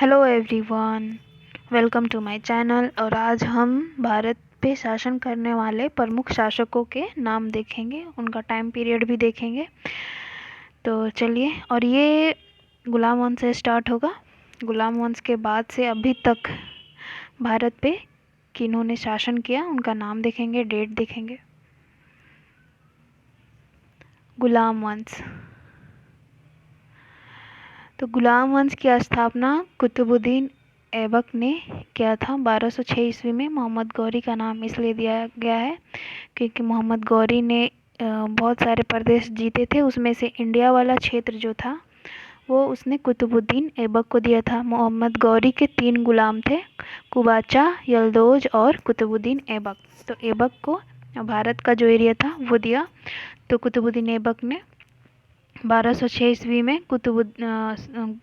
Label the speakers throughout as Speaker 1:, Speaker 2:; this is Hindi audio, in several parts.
Speaker 1: Hello everyone, welcome to my channel. और आज हम भारत पे शासन करने वाले प्रमुख शासकों के नाम देखेंगे, उनका टाइम पीरियड भी देखेंगे। तो चलिए, और ये गुलाम वंश से स्टार्ट होगा। गुलाम वंश के बाद से अभी तक भारत पे किन्होंने शासन किया उनका नाम देखेंगे, डेट देखेंगे। गुलाम वंश। तो गुलाम वंश की स्थापना कुतुबुद्दीन ऐबक ने किया था 1206 ईस्वी में। मोहम्मद गौरी का नाम इसलिए दिया गया है क्योंकि मोहम्मद गौरी ने बहुत सारे प्रदेश जीते थे, उसमें से इंडिया वाला क्षेत्र जो था वो उसने कुतुबुद्दीन ऐबक को दिया था। मोहम्मद गौरी के 3 गुलाम थे, कुबाचा, यलदौज और कुतुबुद्दीन ऐबक। तो ऐबक को भारत का जो एरिया था वो दिया। तो कुतुबुद्दीन ऐबक ने 1206 ईस्वी में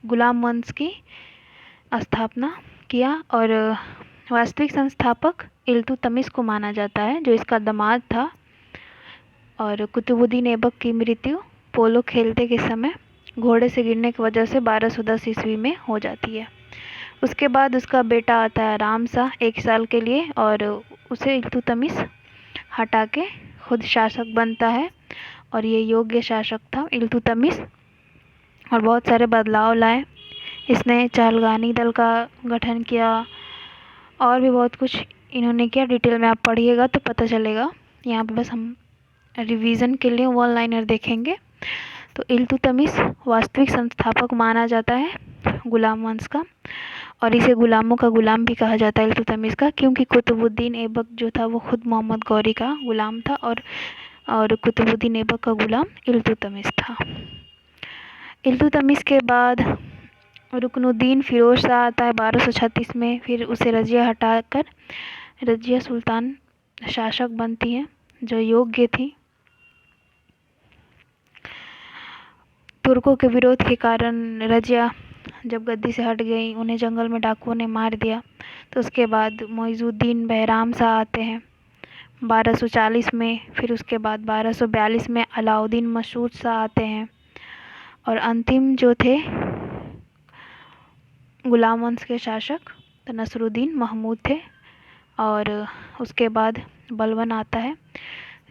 Speaker 1: गुलाम वंश की स्थापना किया और वास्तविक संस्थापक इल्तुतमिश को माना जाता है, जो इसका दामाद था। और कुतुबुद्दीन ऐबक की मृत्यु पोलो खेलते के समय घोड़े से गिरने की वजह से 1210 ईस्वी में हो जाती है। उसके बाद उसका बेटा आता है रामशाह 1 साल के लिए, और उसे इल्तुतमिश हटा के खुद शासक बनता है। और ये योग्य शासक था इल्तुतमिश, और बहुत सारे बदलाव लाए। इसने चहलगानी दल का गठन किया और भी बहुत कुछ इन्होंने किया। डिटेल में आप पढ़िएगा तो पता चलेगा। यहाँ पे बस हम रिवीजन के लिए वन लाइनर देखेंगे। तो इल्तुतमिश वास्तविक संस्थापक माना जाता है गुलाम वंश का, और इसे गुलामों का गुलाम भी कहा जाता है इल्तुतमिश का, क्योंकि कुतुबुद्दीन ऐबक जो था वो खुद मोहम्मद गौरी का गुलाम था और कुतुबुद्दीन ऐबक का गुलाम इल्तुतमिश था। इल्तुतमिश के बाद रुकनुद्दीन फिरोज शाह आता है 1236 में। फिर उसे रजिया हटाकर रजिया सुल्तान शासक बनती है, जो योग्य थी। तुर्कों के विरोध के कारण रजिया जब गद्दी से हट गई, उन्हें जंगल में डाकुओं ने मार दिया। तो उसके बाद मोइजुद्दीन बहराम शाह आते हैं 1240 में। फिर उसके बाद 1242 में अलाउद्दीन मसूद शाह आते हैं, और अंतिम जो थे गुलाम वंश के शासक तो नसरुद्दीन महमूद थे। और उसके बाद बलबन आता है,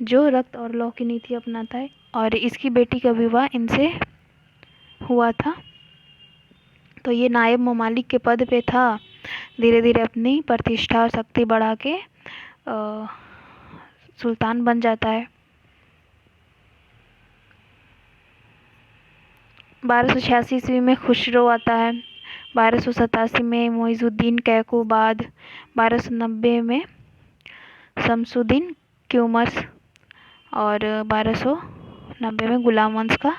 Speaker 1: जो रक्त और लौ की नीति अपनाता है, और इसकी बेटी का विवाह इनसे हुआ था। तो ये नायब ममालिक के पद पे था। धीरे धीरे अपनी प्रतिष्ठा और शक्ति बढ़ा के सुल्तान बन जाता है। 1286 ईस्वी में खुसरो आता है। 1287 में मोइजुद्दीन कैकोबाद। 1290 में शमसुद्दीन क्यूमर्स, और 1290 में गुलाम वंश का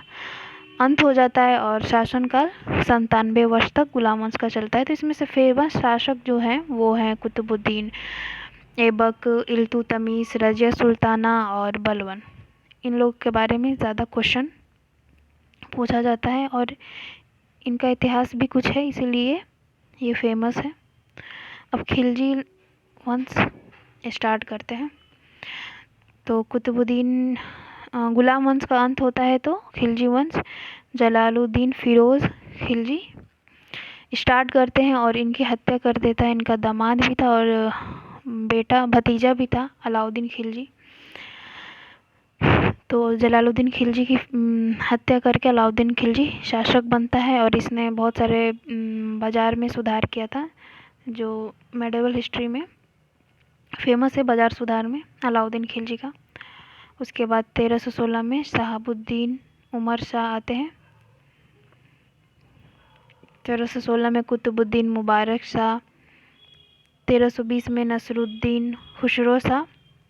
Speaker 1: अंत हो जाता है। और शासनकाल 97 वर्ष तक गुलाम वंश का चलता है। तो इसमें से फेमस शासक जो हैं वो हैं कुतुबुद्दीन ऐबक, इल्तुतमिश, रजिया सुल्ताना और बलबन। इन लोग के बारे में ज़्यादा क्वेश्चन पूछा जाता है, और इनका इतिहास भी कुछ है, इसीलिए ये फेमस है। अब खिलजी वंश स्टार्ट करते हैं। तो कुतुबुद्दीन गुलाम वंश का अंत होता है तो खिलजी वंश जलालुद्दीन फिरोज खिलजी स्टार्ट करते हैं, और इनकी हत्या कर देता है। इनका दामाद भी था और बेटा भतीजा भी था अलाउद्दीन खिलजी। तो जलालुद्दीन खिलजी की हत्या करके अलाउद्दीन खिलजी शासक बनता है, और इसने बहुत सारे बाज़ार में सुधार किया था, जो मेडिवल हिस्ट्री में फेमस है बाज़ार सुधार में अलाउद्दीन खिलजी का। उसके बाद 1316 में शहाबुद्दीन उमर शाह आते हैं। 1316 में कुतुबुद्दीन मुबारक शाह। 1320 में नसरुद्दीन खुसरो शाह।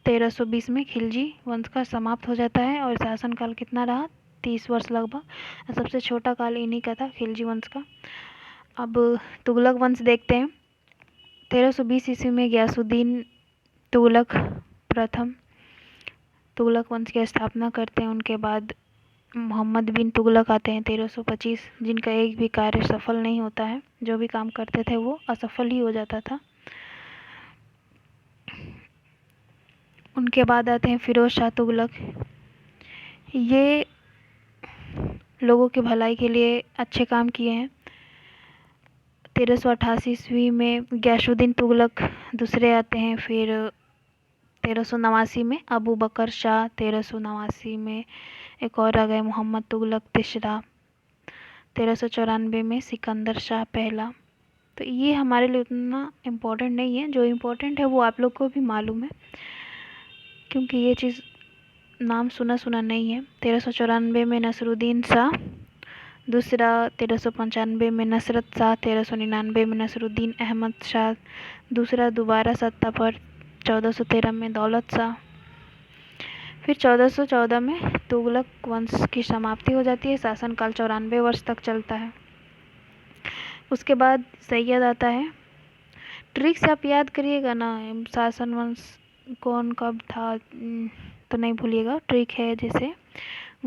Speaker 1: 1320 में खिलजी वंश का समाप्त हो जाता है, और शासनकाल कितना रहा? 30 वर्ष लगभग। सबसे छोटा काल इन्हीं का था, खिलजी वंश का। अब तुगलक वंश देखते हैं। 1320 ईस्वी में गयासुद्दीन तुगलक प्रथम तुगलक वंश की स्थापना करते हैं। उनके बाद मोहम्मद बिन तुगलक आते हैं 1325, जिनका एक भी कार्य सफल नहीं होता है। जो भी काम करते थे वो असफल ही हो जाता था। उनके बाद आते हैं फिरोज शाह तुगलक। ये लोगों की भलाई के लिए अच्छे काम किए हैं। 1388 ईस्वी में गयासुद्दीन तुगलक दूसरे आते हैं। फिर 1389 में अबू बकर शाह, 1389 में एक और आ गए मोहम्मद तुगलक तीसरा, 1394 में सिकंदर शाह पहला। तो ये हमारे लिए उतना इम्पोर्टेंट नहीं है, जो इम्पोर्टेंट है वो आप लोग को भी मालूम है, क्योंकि ये चीज़ नाम सुना सुना नहीं है। 1394 में नसरुद्दीन शाह दूसरा, 1395 में नसरत शाह, 1399 में नसरुद्दीन अहमद शाह दूसरा दोबारा सत्ता पर, 1413 में दौलत शाह। फिर 1414 में तुगलक वंश की समाप्ति हो जाती है। शासनकाल 94 वर्ष तक चलता है। उसके बाद सैयद आता है। ट्रिक से आप याद करिएगा ना, शासन वंश कौन कब था तो नहीं भूलिएगा। ट्रिक है जैसे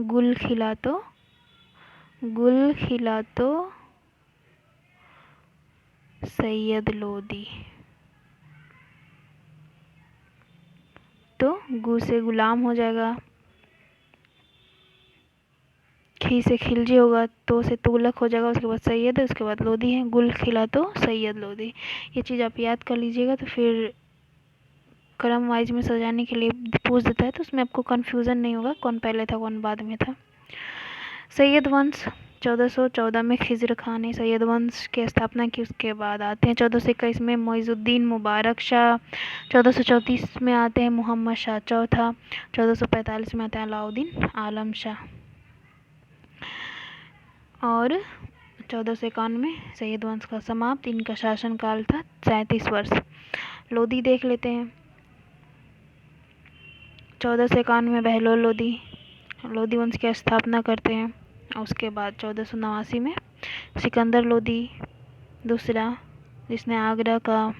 Speaker 1: गुल खिला तो सैयद लोदी, तो गु से गुलाम हो जाएगा, खी से खिलजी होगा, तो से तुगलक हो जाएगा, उसके बाद सैयद है, उसके बाद लोदी है। गुल खिला तो सैयद लोदी, ये चीज़ आप याद कर लीजिएगा। तो फिर क्रम वाइज में सजाने के लिए पूछ देता है, तो उसमें आपको कन्फ्यूज़न नहीं होगा कौन पहले था कौन बाद में था। सैयद वंश 1414 में खिज़र खान ने सैयद वंश की स्थापना की। उसके बाद आते हैं 1421 में मोइजुद्दीन मुबारक शाह, 1434 में आते हैं मोहम्मद शाह चौथा, 1445 में आते हैं अलाउद्दीन आलम शाह, और 1451 में सैयद वंश का समाप्त। इनका शासनकाल था 37 वर्ष। लोदी देख लेते हैं। 1451 में बहलोल लोदी वंश की स्थापना करते हैं। उसके बाद 1489 में सिकंदर लोदी दूसरा, जिसने आगरा का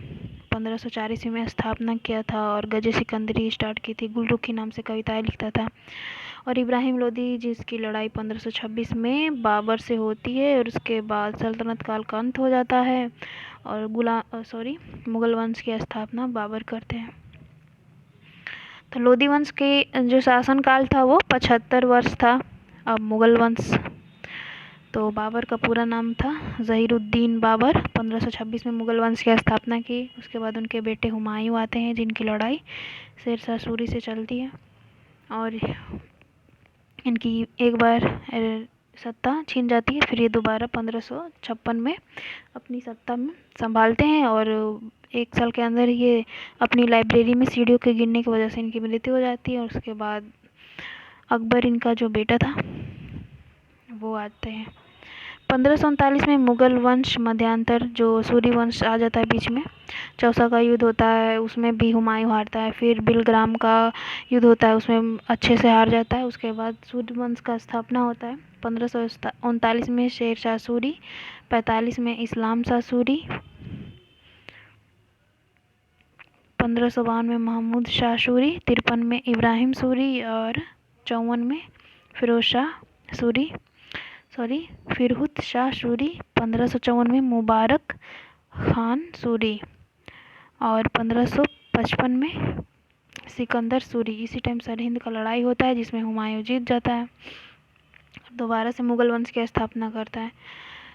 Speaker 1: 1504 ईस्वी में स्थापना किया था और गजे सिकंदरी स्टार्ट की थी। गुलरुखी नाम से कविताएं लिखता था। और इब्राहिम लोदी, जिसकी लड़ाई 1526 में बाबर से होती है और उसके बाद सल्तनत काल का अंत हो जाता है और मुगल वंश की स्थापना बाबर करते हैं। तो लोदी वंश के जो शासनकाल था वो 75 वर्ष था। अब मुगल वंश, तो बाबर का पूरा नाम था ज़हीरुद्दीन बाबर। 1526 में मुगल वंश की स्थापना की। उसके बाद उनके बेटे हुमायूं आते हैं, जिनकी लड़ाई शेरशाह सूरी से चलती है और इनकी एक बार सत्ता छीन जाती है। फिर ये दोबारा 1556 में अपनी सत्ता में संभालते हैं और 1 साल के अंदर ये अपनी लाइब्रेरी में सीढ़ियों के गिरने की वजह से इनकी मृत्यु हो जाती है। और उसके बाद अकबर, इनका जो बेटा था, वो आते हैं। 1539 में मुगल वंश मध्यांतर, जो सूरी वंश आ जाता है बीच में। चौसा का युद्ध होता है, उसमें भी हुमायूं हारता है। फिर बिलग्राम का युद्ध होता है, उसमें अच्छे से हार जाता है। उसके बाद सूर्य वंश का स्थापना होता है 1539 में शेर शाह सूरी, 45 में इस्लाम शाह सूरी, 1552 में महमूद शाह सूरी, 53 में इब्राहिम सूरी और 54 में फिरहुत शाह सूरी, 1554 में मुबारक खान सूरी और 1555 में सिकंदर सूरी। इसी टाइम सरहिंद का लड़ाई होता है, जिसमें हुमायूं जीत जाता है, दोबारा से मुगल वंश की स्थापना करता है।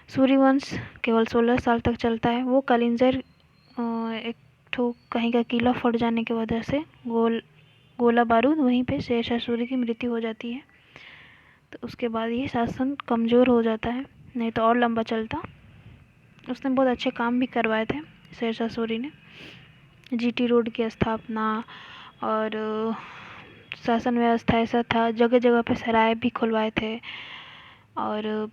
Speaker 1: सूरी वंश केवल 16 साल तक चलता है। वो कलिंजर एक ठो कहीं का किला फट जाने की वजह से गोला बारूद वहीं पे शेरशाह सूरी की मृत्यु हो जाती है। तो उसके बाद ये शासन कमज़ोर हो जाता है, नहीं तो और लंबा चलता। उसने बहुत अच्छे काम भी करवाए थे शेरशाह सूरी ने। जीटी रोड की स्थापना और शासन व्यवस्था ऐसा था, जगह जगह पे सराय भी खुलवाए थे और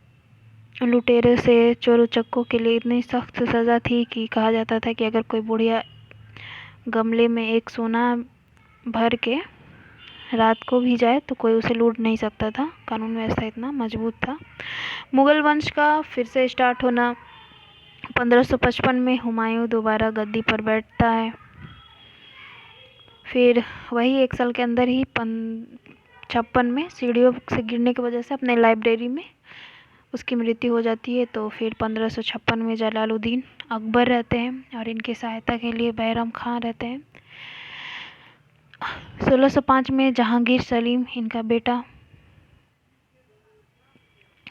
Speaker 1: लुटेरे से चोर उचक्कों के लिए इतनी सख्त सज़ा थी कि कहा जाता था कि अगर कोई बुढ़िया गमले में एक सोना भर के रात को भी जाए तो कोई उसे लूट नहीं सकता था। कानून व्यवस्था इतना मजबूत था। मुगल वंश का फिर से स्टार्ट होना 1555 में हुमायूं दोबारा गद्दी पर बैठता है। फिर वही 1 साल के अंदर ही 56 में सीढ़ियों से गिरने की वजह से अपने लाइब्रेरी में उसकी मृत्यु हो जाती है। तो फिर 1556 में जलालुद्दीन अकबर रहते हैं और इनकी सहायता के लिए बैरम खान रहते हैं। 1605 में जहांगीर सलीम, इनका बेटा,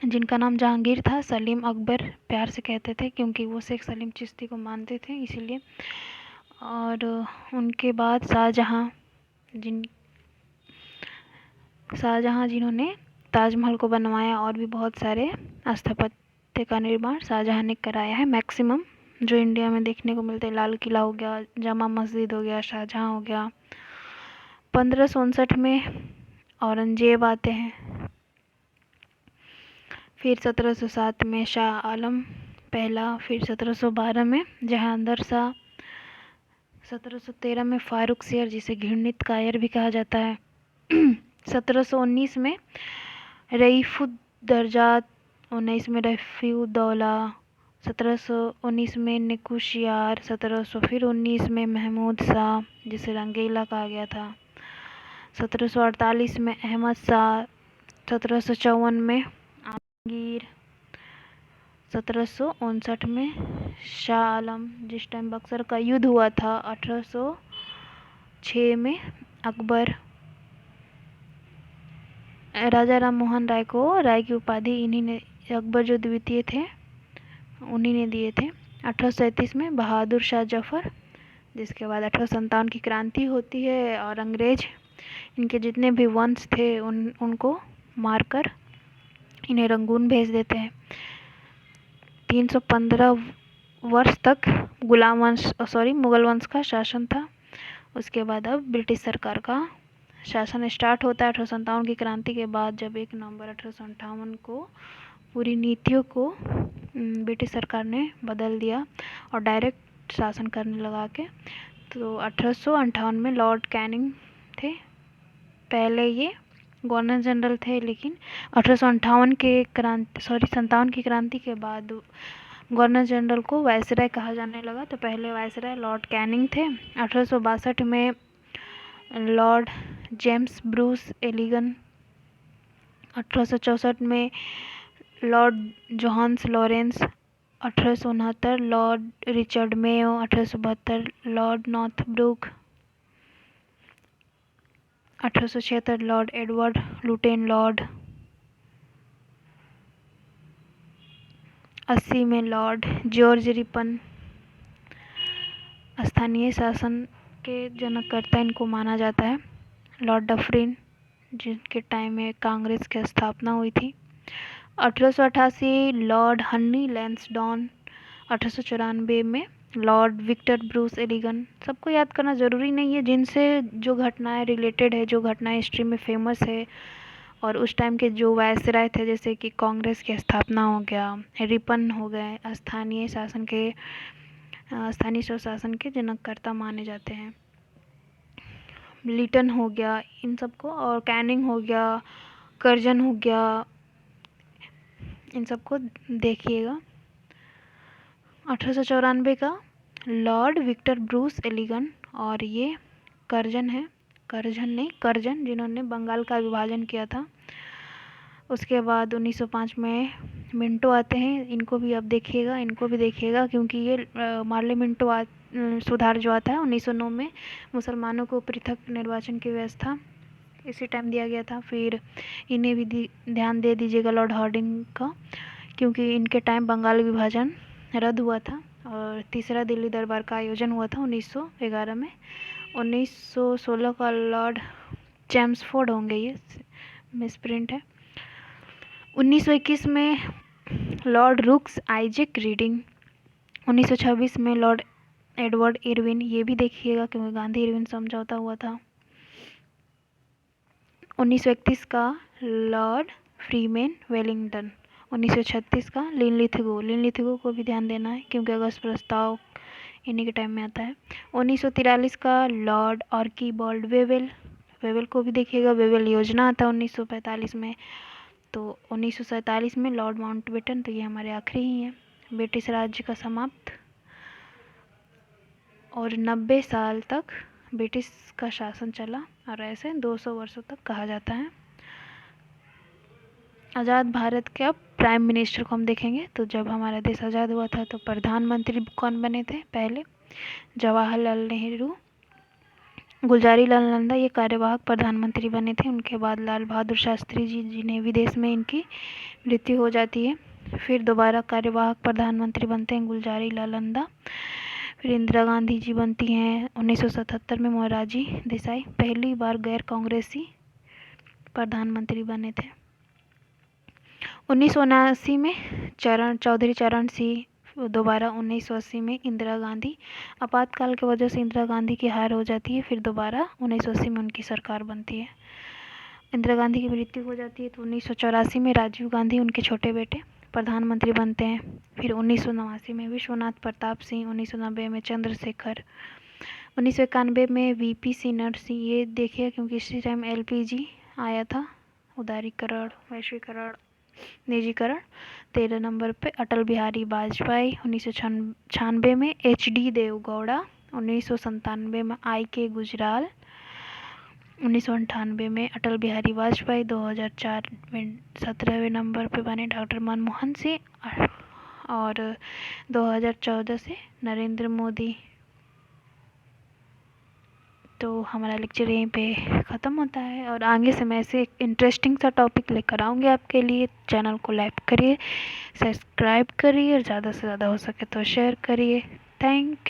Speaker 1: जिनका नाम जहांगीर था। सलीम अकबर प्यार से कहते थे क्योंकि वो शेख सलीम चिश्ती को मानते थे इसीलिए। और उनके बाद शाहजहाँ जिन्होंने ताजमहल को बनवाया और भी बहुत सारे स्थापत्य का निर्माण शाहजहाँ ने कराया है। मैक्सिमम जो इंडिया में देखने को मिलते हैं, लाल किला हो गया, जामा मस्जिद हो गया, शाहजहाँ हो गया। 1559 में औरंगजेब आते हैं। फिर 1707 में शाह आलम पहला, फिर 1712 में जहांगीर शाह, 1713 में फारूक शेर जिसे घृणित कायर भी कहा जाता है। 1719 में रईफुद्दर्जात, 19 में रफ़ीउद्दौला, 1719 में निकुशियार, 1719 में महमूद शाह जिसे रंगीला कहा गया था, 1748 में अहमद शाह, 1754 में आलमगीर, 1759 में शाह आलम जिस टाइम बक्सर का युद्ध हुआ था, 1806 में अकबर। राजा राम मोहन राय को राय की उपाधि इन्हीं ने, अकबर जो द्वितीय थे उन्हीं ने दिए थे। 1837 में बहादुर शाह जफर, जिसके बाद 1857 की क्रांति होती है और अंग्रेज इनके जितने भी वंश थे उनको मारकर इन्हें रंगून भेज देते हैं। 315 वर्ष तक मुगल वंश का शासन था। उसके बाद अब ब्रिटिश सरकार का शासन स्टार्ट होता है 1857 की क्रांति के बाद, जब 1 नवंबर 1858 को पूरी नीतियों को ब्रिटिश सरकार ने बदल दिया और डायरेक्ट शासन करने लगा के। तो 1858 में लॉर्ड कैनिंग थे, पहले ये गवर्नर जनरल थे, लेकिन 1858 के 57 की क्रांति के बाद गवर्नर जनरल को वायसराय कहा जाने लगा। तो पहले वायसराय लॉर्ड कैनिंग थे। 1862 में लॉर्ड जेम्स ब्रूस एलिगन, 1864 में Lord John Lawrence, 1869 Lord Richard Mayo, 1872 Lord Northbrook, 1876 Lord Edward Lytton Lord, 80 में लॉर्ड जॉर्ज रिपन। स्थानीय शासन के जनककर्ता इनको माना जाता है। लॉर्ड डफरिन, जिनके टाइम में कांग्रेस की स्थापना हुई थी। 1888 लॉर्ड हन्नी लैंसडॉन, 1894 में लॉर्ड विक्टर ब्रूस एलिगन। सबको याद करना ज़रूरी नहीं है, जिनसे जो घटनाएं रिलेटेड है, जो घटनाएं हिस्ट्री में फेमस है और उस टाइम के जो वायसराय थे, जैसे कि कांग्रेस की स्थापना हो गया, रिपन हो गए, स्थानीय स्वशासन के जनककर्ता माने जाते हैं। लिटन हो गया इन सबको, और कैनिंग हो गया, कर्जन हो गया, इन सबको देखिएगा। 1894 का लॉर्ड विक्टर ब्रूस एलिगन, और ये कर्जन जिन्होंने बंगाल का विभाजन किया था। उसके बाद 1905 में मिंटो आते हैं, इनको भी अब देखिएगा, क्योंकि ये मार्ले मिंटो सुधार जो आता है 1909 में, मुसलमानों को पृथक निर्वाचन की व्यवस्था इसी टाइम दिया गया था। फिर इन्हें भी ध्यान दे दीजिएगा लॉर्ड हार्डिंग का, क्योंकि इनके टाइम बंगाल विभाजन रद्द हुआ था और तीसरा दिल्ली दरबार का आयोजन हुआ था 1911 में। 1916 का लॉर्ड चैम्सफोर्ड होंगे, ये मिसप्रिंट है। 1921 में लॉर्ड रुक्स आइजैक रीडिंग, 1926 में लॉर्ड एडवर्ड इरविन, ये भी देखिएगा क्योंकि गांधी इरविन समझौता हुआ था। 1931 का लॉर्ड फ्रीमेन वेलिंगटन, 1936 का लिनलिथगो को भी ध्यान देना है क्योंकि अगस्त प्रस्ताव इन्हीं के टाइम में आता है। 1943 का लॉर्ड आर्कीबाल्ड वेवेल को भी देखिएगा, वेवेल योजना आता है 1945 में। तो 1947 में लॉर्ड माउंटबेटन, तो ये हमारे आखिरी ही हैं। ब्रिटिश राज्य का समाप्त, और 90 साल तक ब्रिटिश का शासन चला, और ऐसे 200 वर्षों तक कहा जाता है। आज़ाद भारत के अब प्राइम मिनिस्टर को हम देखेंगे। तो जब हमारा देश आज़ाद हुआ था तो प्रधानमंत्री कौन बने थे? पहले जवाहरलाल नेहरू, गुलजारी लाल नंदा ये कार्यवाहक प्रधानमंत्री बने थे। उनके बाद लाल बहादुर शास्त्री जी जिन्हें विदेश में इनकी मृत्यु हो जाती है। फिर दोबारा कार्यवाहक प्रधानमंत्री बनते हैं गुलजारी लाल नंदा। फिर इंदिरा गांधी जी बनती हैं 1977 में। मोरारजी देसाई पहली बार गैर कांग्रेसी प्रधानमंत्री बने थे। 1979 में चौधरी चरण सिंह दोबारा। 1980 में इंदिरा गांधी। आपातकाल की वजह से इंदिरा गांधी की हार हो जाती है। फिर दोबारा 1980 में उनकी सरकार बनती है। इंदिरा गांधी की मृत्यु हो जाती है तो 1984 में राजीव गांधी उनके छोटे बेटे प्रधानमंत्री बनते हैं। फिर 1989 में विश्वनाथ प्रताप सिंह। 1990 में चंद्रशेखर। 1991 में वीपी सिंह। ये देखिए क्योंकि इसी टाइम एलपीजी आया था। उदारीकरण, वैश्वीकरण, निजीकरण। 13 नंबर पे अटल बिहारी वाजपेयी। 1996 में HD देवगौड़ा। 1997 में IK गुजराल। 1998 में अटल बिहारी वाजपेयी। 2004 में 17वें नंबर पे बने डॉक्टर मनमोहन सिंह। और 2014 से नरेंद्र मोदी। तो हमारा लेक्चर यहीं पे ख़त्म होता है और आगे से मैं ऐसे एक इंटरेस्टिंग सा टॉपिक लेकर आऊँगी आपके लिए। चैनल को लाइक करिए, सब्सक्राइब करिए और ज़्यादा से ज़्यादा हो सके तो शेयर करिए। थैंक